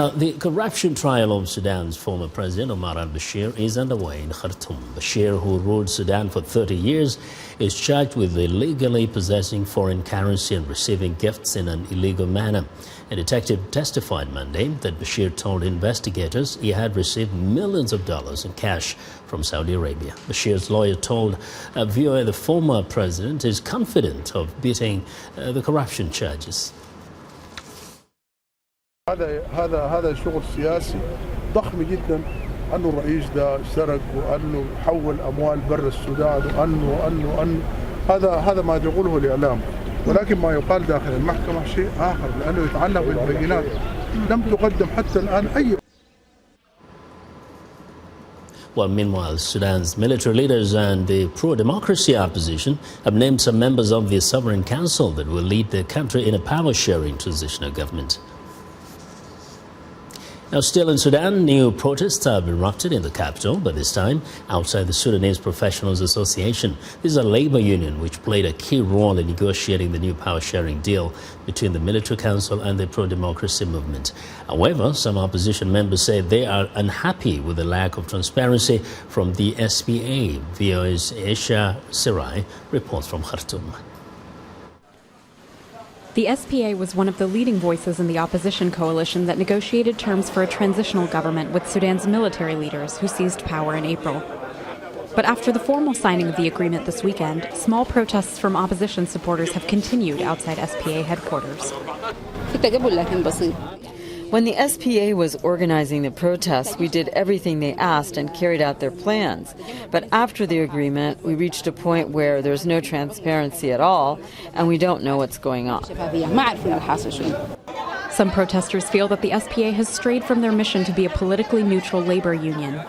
Now, the corruption trial of Sudan's former president Omar al-Bashir is underway in Khartoum. Bashir, who ruled Sudan for 30 years, is charged with illegally possessing foreign currency and receiving gifts in an illegal manner. A detective testified Monday that Bashir told investigators he had received millions of dollars in cash from Saudi Arabia. Bashir's lawyer told VOA the former president is confident of beating the corruption charges. هذا شغل سياسي ضخم جدا انه الرئيس ده سرق وانه حول اموال برا السودان وانه هذا ما يقوله الاعلام ولكن ما يقال داخل المحكمه شيء اخر لانه يتعلق بالبينات لم تقدم حتى الان اي. Well, meanwhile, Sudan's military leaders and the pro-democracy opposition have named some members of the Sovereign Council that will lead the country in a power-sharing transitional government. Now, still in Sudan, new protests have erupted in the capital, but this time outside the Sudanese Professional Association. This is a labor union which played a key role in negotiating the new power-sharing deal between the military council and the pro-democracy movement. However, some opposition members say they are unhappy with the lack of transparency from the SPA. VOA's Aisha Sirai reports from Khartoum. The SPA was one of the leading voices in the opposition coalition that negotiated terms for a transitional government with Sudan's military leaders who seized power in April. But after the formal signing of the agreement this weekend, small protests from opposition supporters have continued outside SPA headquarters. When the SPA was organizing the protests, we did everything they asked and carried out their plans. But after the agreement, we reached a point where there's no transparency at all, and we don't know what's going on. Some protesters feel that the SPA has strayed from their mission to be a politically neutral labor union.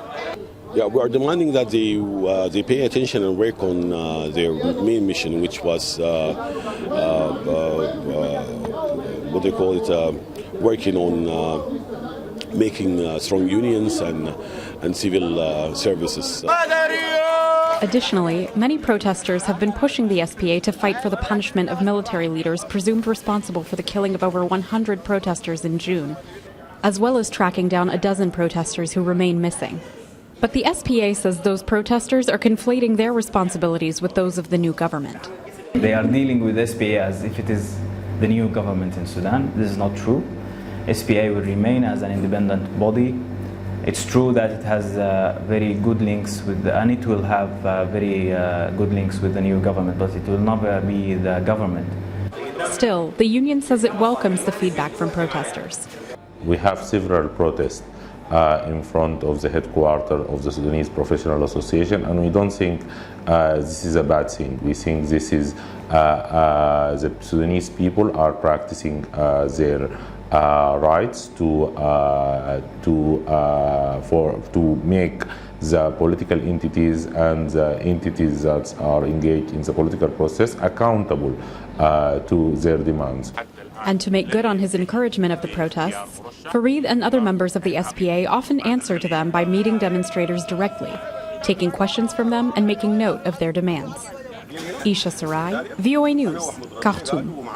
Yeah, we are demanding that they pay attention and work on their main mission, which was what they call it, working on making strong unions and civil services. Additionally, many protesters have been pushing the SPA to fight for the punishment of military leaders presumed responsible for the killing of over 100 protesters in June, as well as tracking down a dozen protesters who remain missing. But the SPA says those protesters are conflating their responsibilities with those of the new government. They are dealing with SPA as if it is the new government in Sudan. This is not true. SPA will remain as an independent body. It's true that it has very good links with, and it will have very good links with the new government, but it will never be the government. Still, the union says it welcomes the feedback from protesters. We have several protests in front of the headquarters of the Sudanese Professional Association, and we don't think this is a bad thing. We think this is the Sudanese people are practicing their rights to make the political entities and the entities that are engaged in the political process accountable to their demands. And to make good on his encouragement of the protests, Fareed and other members of the SPA often answer to them by meeting demonstrators directly, taking questions from them and making note of their demands. Aisha Sarai, VOA News, Khartoum.